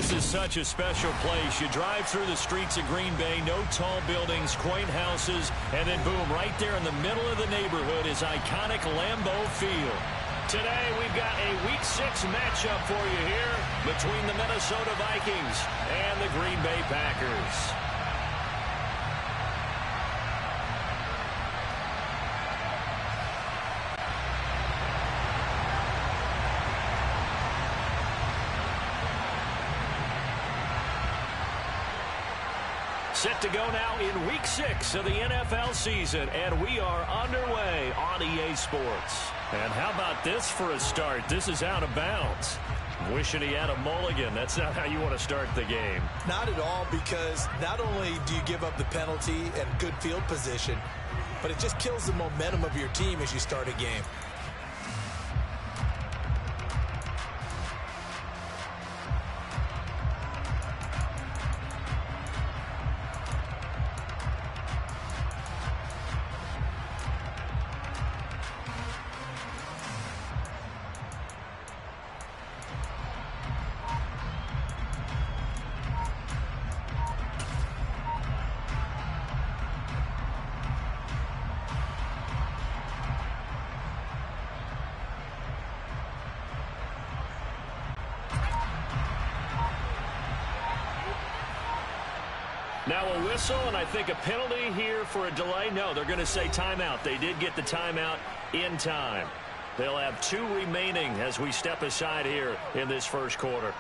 This is such a special place. You drive through the streets of Green Bay, no tall buildings, quaint houses, and then boom, right there in the middle of the neighborhood is iconic Lambeau Field. Today, we've got a Week 6 matchup for you here between the Minnesota Vikings and the Green Bay Packers. Set to go now in Week 6 of the NFL season, and we are underway on EA Sports. And how about this for a start? This is out of bounds. Wishing he had a mulligan. That's not how you want to start the game. Not at all, because not only do you give up the penalty and good field position, but it just kills the momentum of your team as you start a game. Now a whistle, and I think a penalty here for a delay. No, they're going to say timeout. They did get the timeout in time. They'll have 2 remaining as we step aside here in this first quarter.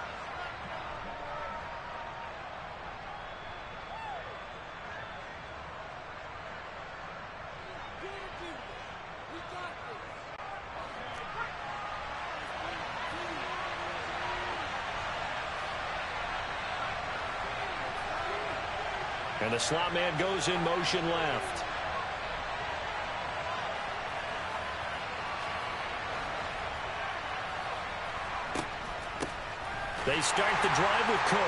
And the slot man goes in motion left. They start the drive with Cook.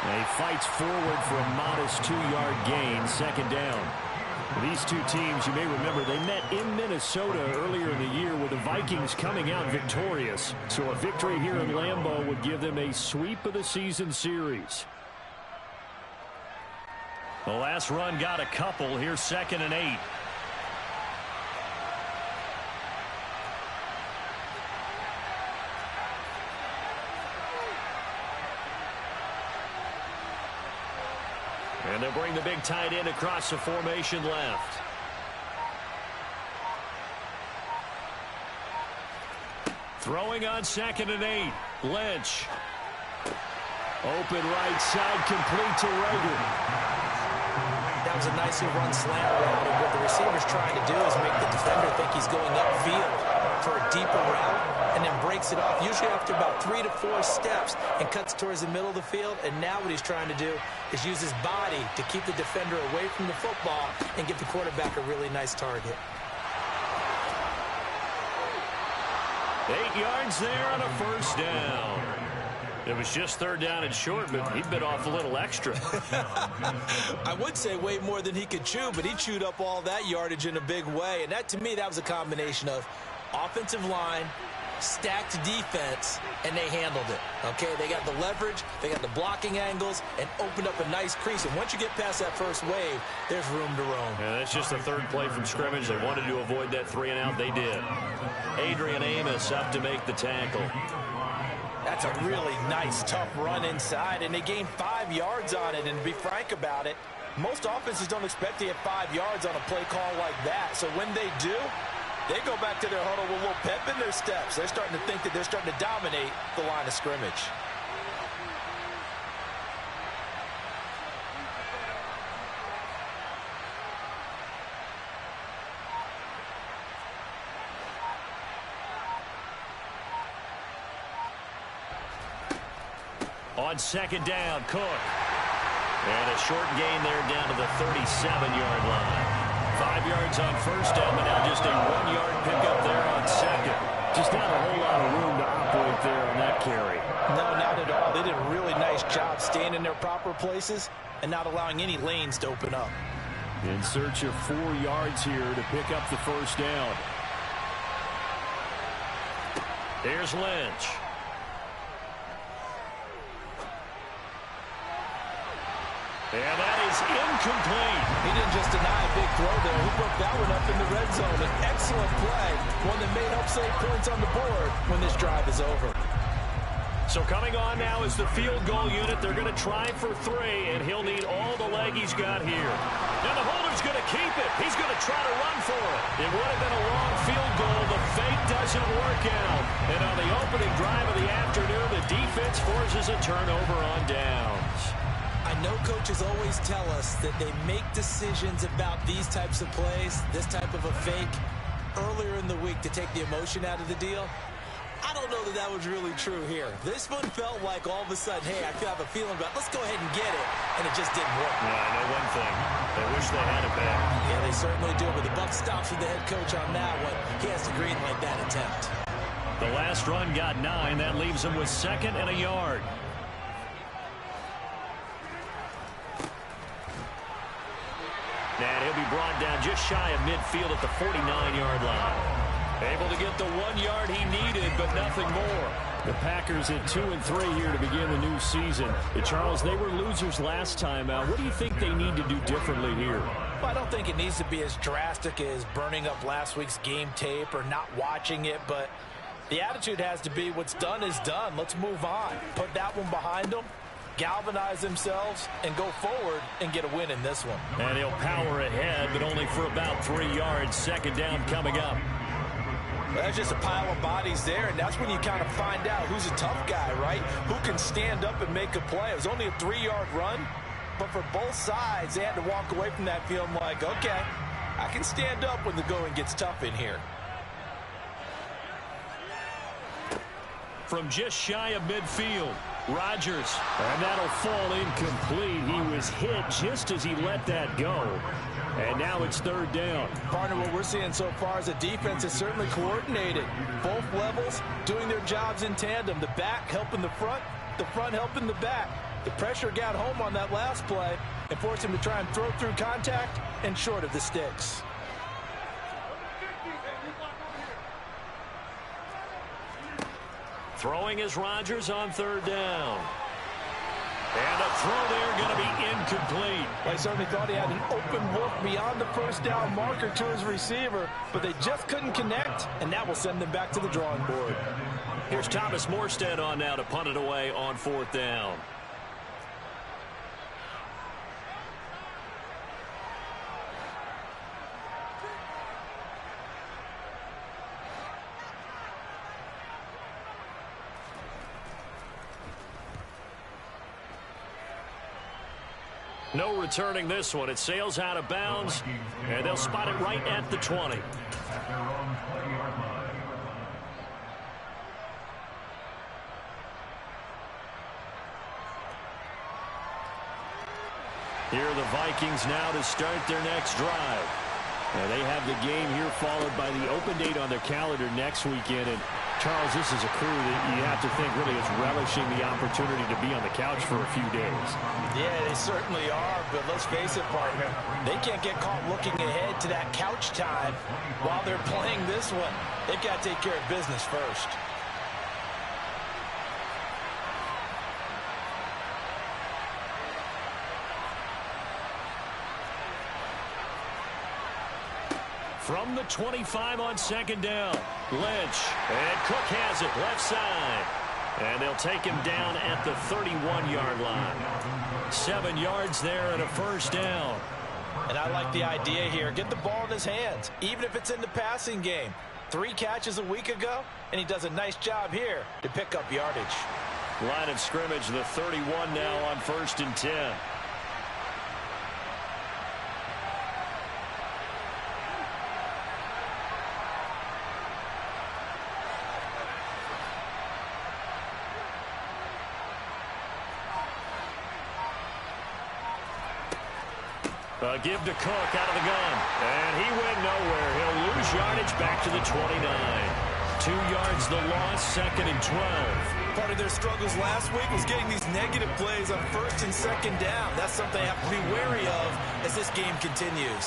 And he fights forward for a modest 2-yard gain, second down. These two teams, you may remember, they met in Minnesota earlier in the year with the Vikings coming out victorious. So a victory here in Lambeau would give them a sweep of the season series. The last run got a couple. Here's 2nd and 8. And they'll bring the big tight end across the formation left. Throwing on 2nd and 8. Lynch. Open right side, complete to Rager. That was a nicely run slant route, and what the receiver's trying to do is make the defender think he's going upfield for a deeper route, and then breaks it off, usually after about 3 to 4 steps, and cuts towards the middle of the field. And now what he's trying to do is use his body to keep the defender away from the football and give the quarterback a really nice target. 8 yards there on a first down. It was just 3rd down and short, but he bit off a little extra. I would say way more than he could chew, but he chewed up all that yardage in a big way. And that, to me, that was a combination of offensive line, stacked defense, and they handled it. Okay, they got the leverage, they got the blocking angles, and opened up a nice crease. And once you get past that first wave, there's room to roam. Yeah, that's just the 3rd play from scrimmage. They wanted to avoid that 3-and-out. They did. Adrian Amos up to make the tackle. That's a really nice, tough run inside, and they gained 5 yards on it. And to be frank about it, most offenses don't expect to get 5 yards on a play call like that. So when they do, they go back to their huddle with a little pep in their steps. They're starting to think that they're starting to dominate the line of scrimmage. On 2nd down, Cook. And a short gain there down to the 37-yard line. 5 yards on first down, but now just a 1-yard pickup there on 2nd. Just not a whole lot of room to operate there on that carry. No, not at all. They did a really nice job staying in their proper places and not allowing any lanes to open up. In search of 4 yards here to pick up the first down. Here's Lynch. And that is incomplete. He didn't just deny a big throw there. He broke that one up in the red zone. An excellent play, one that may help save points on the board when this drive is over. So coming on now is the field goal unit. They're going to try for 3, and he'll need all the leg he's got here. Now the holder's going to keep it. He's going to try to run for it. It would have been a long field goal. The fake doesn't work out. And on the opening drive of the afternoon, the defense forces a turnover on downs. I know coaches always tell us that they make decisions about these types of plays, this type of a fake, earlier in the week to take the emotion out of the deal. I don't know that that was really true here. This one felt like all of a sudden, hey, I could have a feeling about, let's go ahead and get it, and it just didn't work. Yeah, I know one thing. They wish they had it back. Yeah, they certainly do, but the buck stops with the head coach on that one. He has to green light that attempt. The last run got 9. That leaves him with 2nd and a yard. And he'll be brought down just shy of midfield at the 49-yard line. Able to get the 1 yard he needed, but nothing more. The Packers at 2-3 here to begin the new season. Charles, they were losers last time out. What do you think they need to do differently here? Well, I don't think it needs to be as drastic as burning up last week's game tape or not watching it, but the attitude has to be what's done is done. Let's move on. Put that one behind them, galvanize themselves, and go forward and get a win in this one. And he'll power ahead, but only for about 3 yards. 2nd down coming up. That's just a pile of bodies there, and that's when you kind of find out who's a tough guy, right? Who can stand up and make a play. It was only a 3-yard run, but for both sides, they had to walk away from that feeling like, okay, I can stand up when the going gets tough in here. From just shy of midfield, Rodgers, and that'll fall incomplete. He was hit just as he let that go. And now it's 3rd down. Partner, what we're seeing so far is the defense is certainly coordinated. Both levels doing their jobs in tandem. The back helping the front helping the back. The pressure got home on that last play and forced him to try and throw through contact and short of the sticks. Throwing is Rodgers on 3rd down. And a throw there going to be incomplete. I certainly thought he had an open look beyond the 1st down marker to his receiver, but they just couldn't connect, and that will send them back to the drawing board. Here's Thomas Morstead on now to punt it away on 4th down. No returning this one. It sails out of bounds, and they'll spot it right at the 20. Here are the Vikings now to start their next drive. And they have the game here followed by the open date on their calendar next weekend. And Charles, this is a crew that you have to think really is relishing the opportunity to be on the couch for a few days. Yeah, they certainly are, but let's face it, partner. They can't get caught looking ahead to that couch time while they're playing this one. They've got to take care of business first. From the 25 on 2nd down, Lynch, and Cook has it left side. And they'll take him down at the 31-yard line. 7 yards there and a 1st down. And I like the idea here. Get the ball in his hands, even if it's in the passing game. 3 catches a week ago, and he does a nice job here to pick up yardage. Line of scrimmage, the 31 now on 1st and 10. Give to Cook out of the gun. And he went nowhere. He'll lose yardage back to the 29. 2 yards the loss, 2nd and 12. Part of their struggles last week was getting these negative plays on 1st and 2nd down. That's something they have to be wary of as this game continues.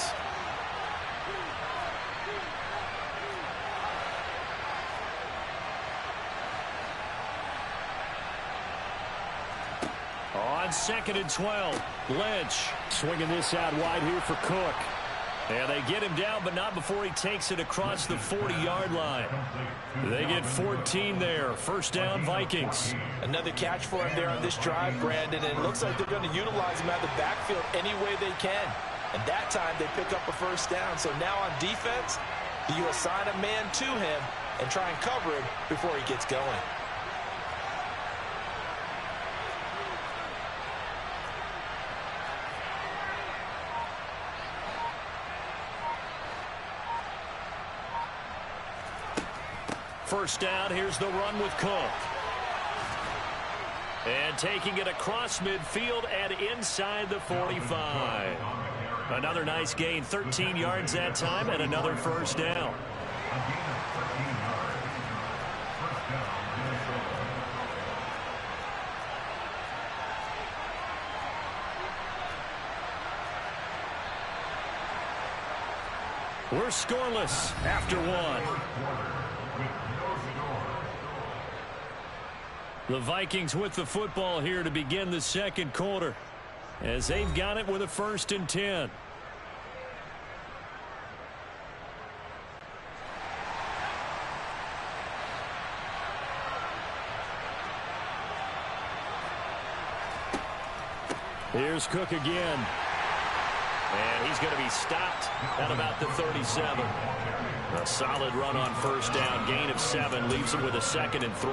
On 2nd and 12, Lynch swinging this out wide here for Cook. And they get him down, but not before he takes it across the 40-yard line. They get 14 there. First down, Vikings. Another catch for him there on this drive, Brandon, and it looks like they're going to utilize him out of the backfield any way they can. And that time they pick up a first down. So now on defense, do you assign a man to him and try and cover him before he gets going? First down, here's the run with Cook. And taking it across midfield and inside the 45. Another nice gain, 13 yards that time, and another first down. We're scoreless after one. The Vikings with the football here to begin the second quarter, as they've got it with a 1st and 10. Here's Cook again. And he's going to be stopped at about the 37. A solid run on first down. Gain of 7 leaves him with a 2nd and 3.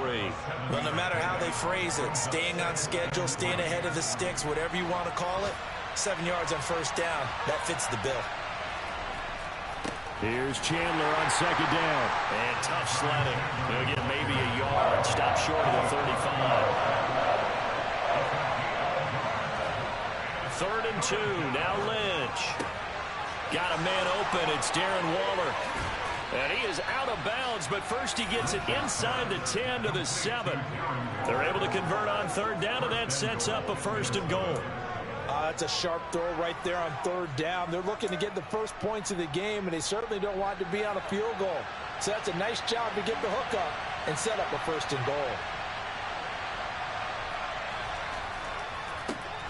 Well, no matter how they phrase it, staying on schedule, staying ahead of the sticks, whatever you want to call it, 7 yards on first down, that fits the bill. Here's Chandler on 2nd down. And tough sledding. He'll get maybe a yard. Stop short of the 35. 3rd and 2. Now Lynch. Got a man open. It's Darren Waller. And he is out of bounds, but first he gets it inside the 10 to the 7. They're able to convert on 3rd down, and that sets up a 1st and goal. That's a sharp throw right there on 3rd down. They're looking to get the first points of the game, and they certainly don't want to be on a field goal. So that's a nice job to get the hook up and set up a 1st and goal.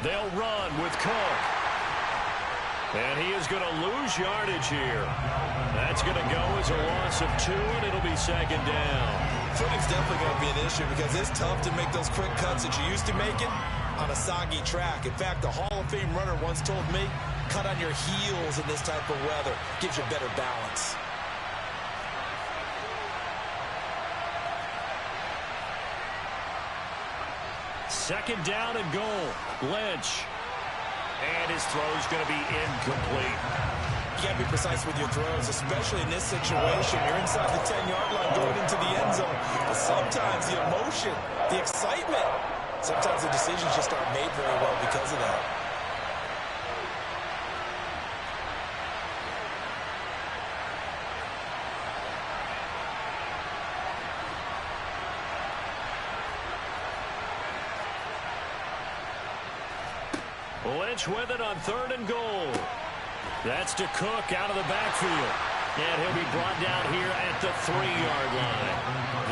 They'll run with Cook. And he is going to lose yardage here. That's going to go as a loss of 2, and it'll be 2nd down. Footing's definitely going to be an issue because it's tough to make those quick cuts that you're used to making on a soggy track. In fact, the Hall of Fame runner once told me, cut on your heels in this type of weather. Gives you better balance. Second down and goal. Lynch. And his throw's going to be incomplete. You can't be precise with your throws, especially in this situation. You're inside the 10-yard line going into the end zone. But sometimes the emotion, the excitement, sometimes the decisions just aren't made very well because of that. Lynch with it on 3rd and goal. That's to Cook out of the backfield. And he'll be brought down here at the 3-yard line.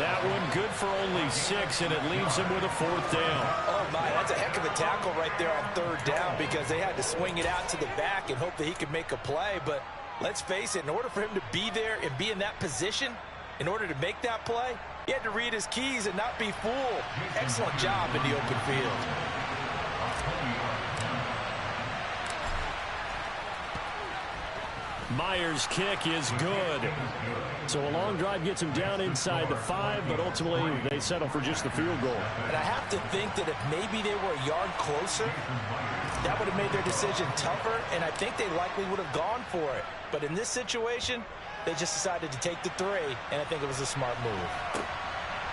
That one good for only 6, and it leaves him with a 4th down. Oh, my, that's a heck of a tackle right there on 3rd down because they had to swing it out to the back and hope that he could make a play. But let's face it, in order for him to be there and be in that position, in order to make that play, he had to read his keys and not be fooled. Excellent job in the open field. Myers' kick is good. So a long drive gets him down inside the 5, but ultimately they settle for just the field goal. And I have to think that if maybe they were a yard closer, that would have made their decision tougher, and I think they likely would have gone for it. But in this situation, they just decided to take the 3, and I think it was a smart move.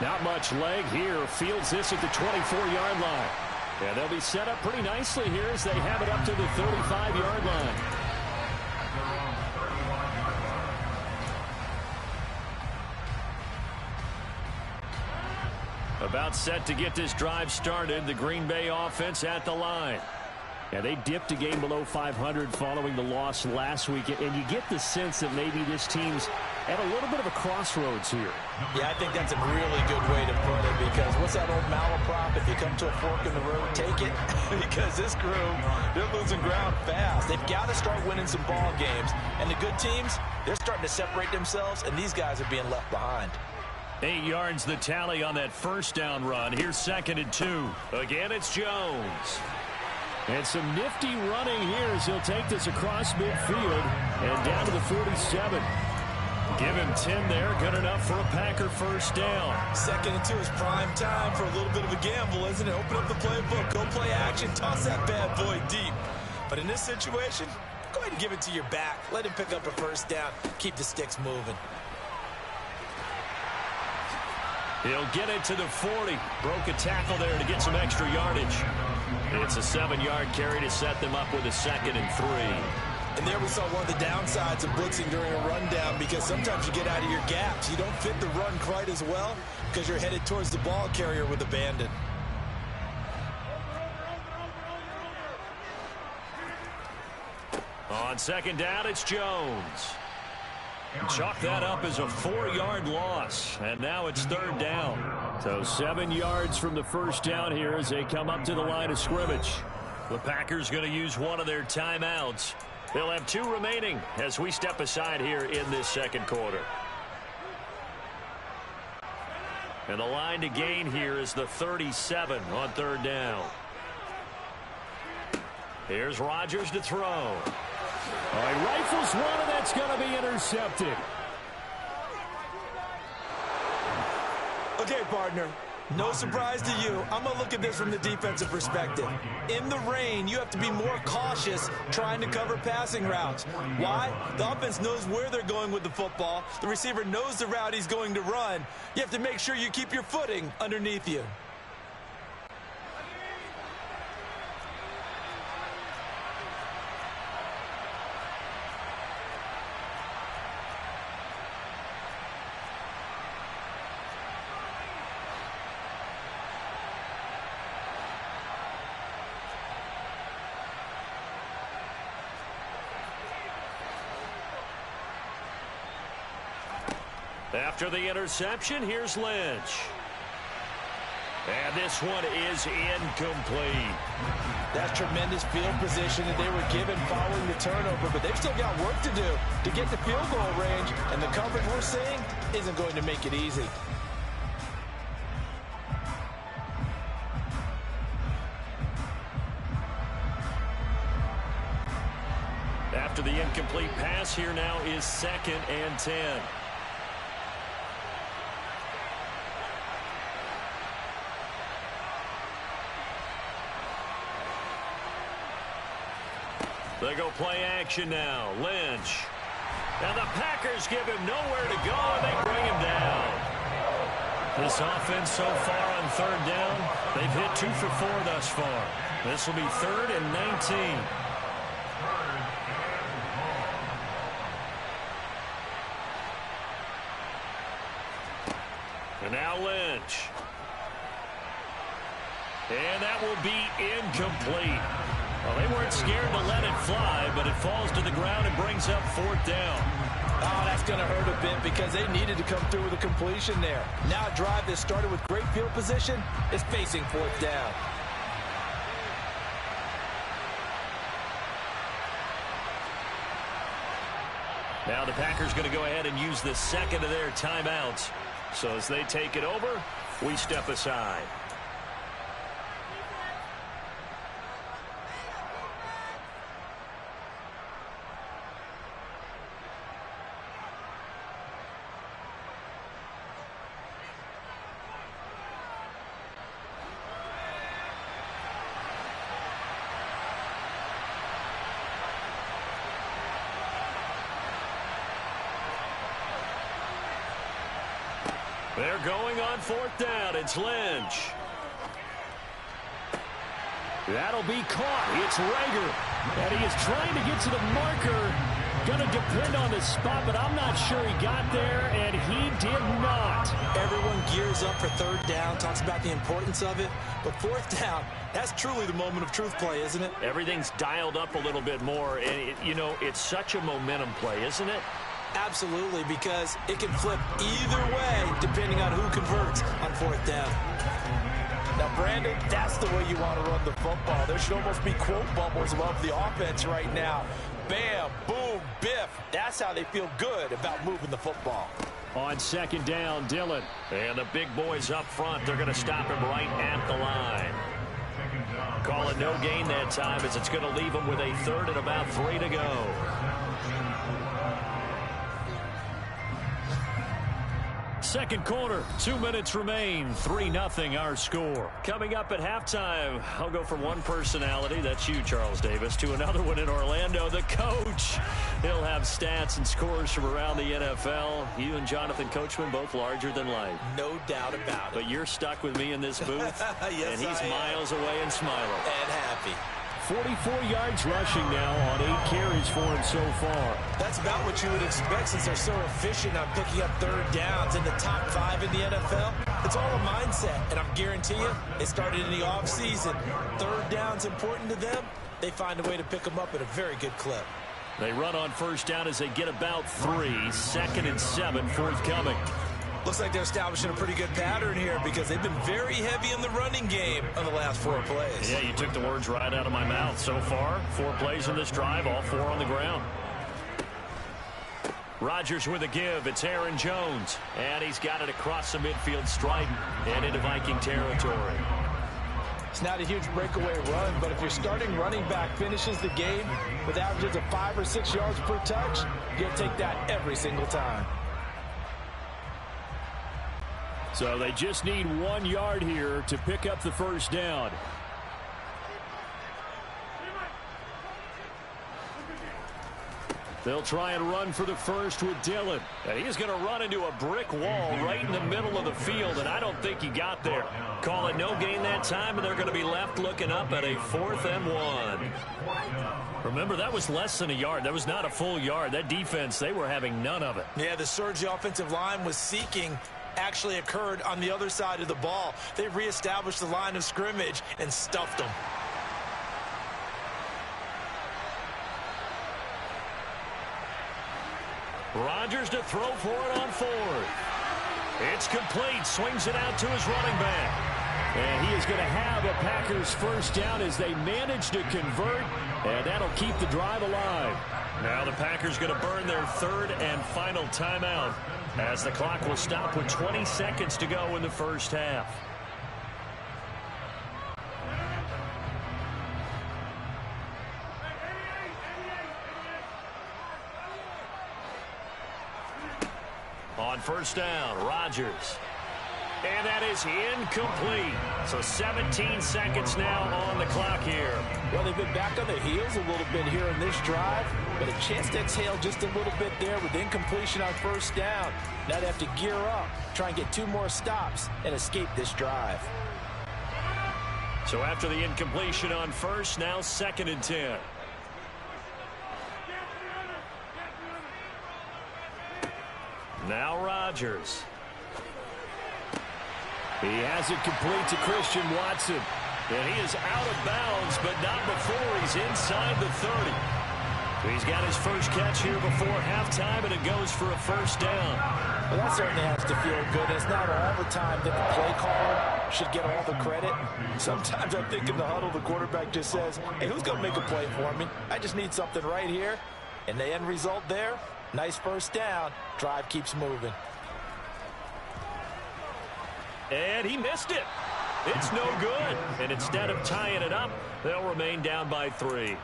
Not much leg here. Fields this at the 24-yard line. Yeah, they'll be set up pretty nicely here as they have it up to the 35-yard line. About set to get this drive started. The Green Bay offense at the line. Yeah, they dipped a game below 500 following the loss last week. And you get the sense that maybe this team's at a little bit of a crossroads here. Yeah, I think that's a really good way to put it, because what's that old malaprop? If you come to a fork in the road, take it. Because this group, they're losing ground fast. They've got to start winning some ball games. And the good teams, they're starting to separate themselves, and these guys are being left behind. 8 yards the tally on that first down run. Here's 2nd and 2. Again, it's Jones. And some nifty running here as he'll take this across midfield and down to the 47. Give him 10 there. Good enough for a Packer first down. 2nd and 2 is prime time for a little bit of a gamble, isn't it? Open up the playbook. Go play action. Toss that bad boy deep. But in this situation, go ahead and give it to your back. Let him pick up a first down. Keep the sticks moving. He'll get it to the 40. Broke a tackle there to get some extra yardage. It's a 7-yard carry to set them up with a 2nd and 3. And there we saw one of the downsides of blitzing during a rundown, because sometimes you get out of your gaps. You don't fit the run quite as well because you're headed towards the ball carrier with abandon. On 2nd down, it's Jones. Chalk that up as a 4-yard loss, and now it's 3rd down. So 7 yards from the first down here as they come up to the line of scrimmage. The Packers going to use one of their timeouts. They'll have 2 remaining as we step aside here in this 2nd quarter. And the line to gain here is the 37 on 3rd down. Here's Rodgers to throw. All right, rifles one, and that's going to be intercepted. Okay, partner. No surprise to you. I'm going to look at this from the defensive perspective. In the rain, you have to be more cautious trying to cover passing routes. Why? The offense knows where they're going with the football. The receiver knows the route he's going to run. You have to make sure you keep your footing underneath you. After the interception, here's Lynch. And this one is incomplete. That's tremendous field position that they were given following the turnover, but they've still got work to do to get to field goal range, and the coverage we're seeing isn't going to make it easy. After the incomplete pass, here now is 2nd and 10. They go play action now. Lynch. And the Packers give him nowhere to go, and they bring him down. This offense so far on 3rd down, they've hit 2 for 4 thus far. This will be 3rd and 19. And now Lynch. And that will be incomplete. Well, they weren't scared to let it fly, but it falls to the ground and brings up 4th down. Oh, that's going to hurt a bit because they needed to come through with a completion there. Now a drive that started with great field position is facing 4th down. Now the Packers going to go ahead and use the 2nd of their timeouts. So as they take it over, we step aside. They're going on 4th down. It's Lynch. That'll be caught. It's Rager. And he is trying to get to the marker. Going to depend on the spot, but I'm not sure he got there, and he did not. Everyone gears up for 3rd down, talks about the importance of it. But 4th down, that's truly the moment of truth play, isn't it? Everything's dialed up a little bit more. And, you know, it's such a momentum play, isn't it? Absolutely, because it can flip either way depending on who converts on fourth down. Now, Brandon, that's the way you want to run the football. There should almost be quote bubbles above the offense right now. Bam, boom, biff. That's how they feel good about moving the football. On second down, Dillon. And the big boys up front, they're going to stop him right at the line. Call it no gain that time as it's going to leave him with a third and about 3 to go. Second quarter, 2 minutes remain, 3-0 our score. Coming up at halftime, I'll go from one personality, that's you, Charles Davis, to another one in Orlando, the coach. He'll have stats and scores from around the NFL. You and Jonathan Coachman, both larger than life. No doubt about it. But you're stuck with me in this booth, yes, and he's miles away and smiling. And happy. 44 yards rushing now on 8 carries for him so far. That's about what you would expect since they're so efficient on picking up third downs in the top 5 in the NFL. It's all a mindset, and I'm guarantee you, they started in the offseason. Third down's important to them. They find a way to pick them up at a very good clip. They run on first down as they get about 3. 2nd and 7 forthcoming. Looks like they're establishing a pretty good pattern here because they've been very heavy in the running game on the last 4 plays. Yeah, you took the words right out of my mouth. So far, 4 plays in this drive, all 4 on the ground. Rodgers with a give. It's Aaron Jones. And he's got it across the midfield stripe and into Viking territory. It's not a huge breakaway run, but if your starting running back finishes the game with averages of 5 or 6 yards per touch, you'll take that every single time. So they just need 1 yard here to pick up the first down. They'll try and run for the first with Dillon. And he's going to run into a brick wall right in the middle of the field, and I don't think he got there. Call it no gain that time, and they're going to be left looking up at a 4th and 1. Remember, that was less than a yard. That was not a full yard. That defense, they were having none of it. Yeah, the surge the offensive line was seeking actually occurred on the other side of the ball. They reestablished the line of scrimmage and stuffed them. Rodgers to throw for it on 4th. It's complete. Swings it out to his running back. And he is going to have a Packers first down as they manage to convert, and that'll keep the drive alive. Now the Packers going to burn their 3rd and final timeout as the clock will stop with 20 seconds to go in the first half. On first down, Rodgers. And that is incomplete. So 17 seconds now on the clock here. Well, they've been back on their heels a little bit here in this drive, but a chance to exhale just a little bit there with incompletion on first down. Now they have to gear up, try and get 2 more stops, and escape this drive. So after the incompletion on first, now 2nd and 10. Now Rodgers. He has it complete to Christian Watson. And he is out of bounds, but not before he's inside the 30. He's got his first catch here before halftime, and it goes for a first down. Well, that certainly has to feel good. It's not all the time that the play caller should get all the credit. Sometimes I think in the huddle, the quarterback just says, hey, who's going to make a play for me? I just need something right here. And the end result there, nice first down. Drive keeps moving. And he missed it. It's no good. And instead of tying it up, they'll remain down by 3.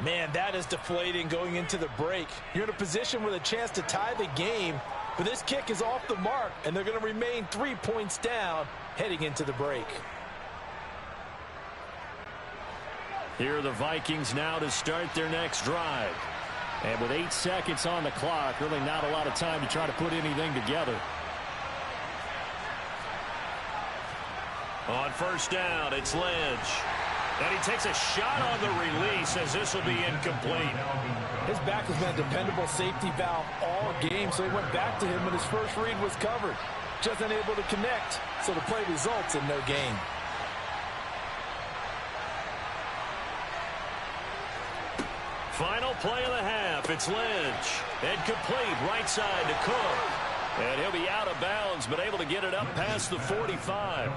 Man, that is deflating going into the break. You're in a position with a chance to tie the game, but this kick is off the mark, and they're going to remain 3 points down heading into the break. Here are the Vikings now to start their next drive. And with 8 seconds on the clock, really not a lot of time to try to put anything together. On first down, it's Ledge. And he takes a shot on the release as this will be incomplete. His back has been a dependable safety valve all game, so he went back to him when his first read was covered. Just unable to connect, so the play results in no gain. Final play of the half. It's Lynch. And complete right side to Cook. And he'll be out of bounds, but able to get it up past the 45.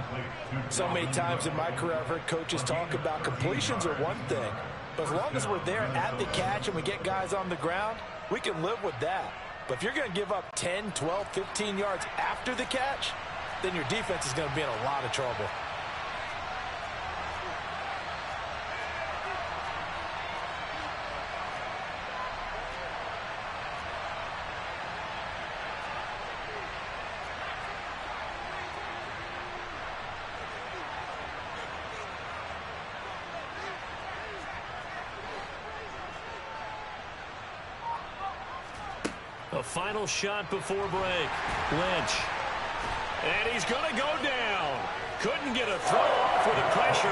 So many times in my career, I've heard coaches talk about completions are one thing. But as long as we're there at the catch and we get guys on the ground, we can live with that. But if you're going to give up 10, 12, 15 yards after the catch, then your defense is going to be in a lot of trouble. A final shot before break. Lynch. And he's going to go down. Couldn't get a throw off with the pressure.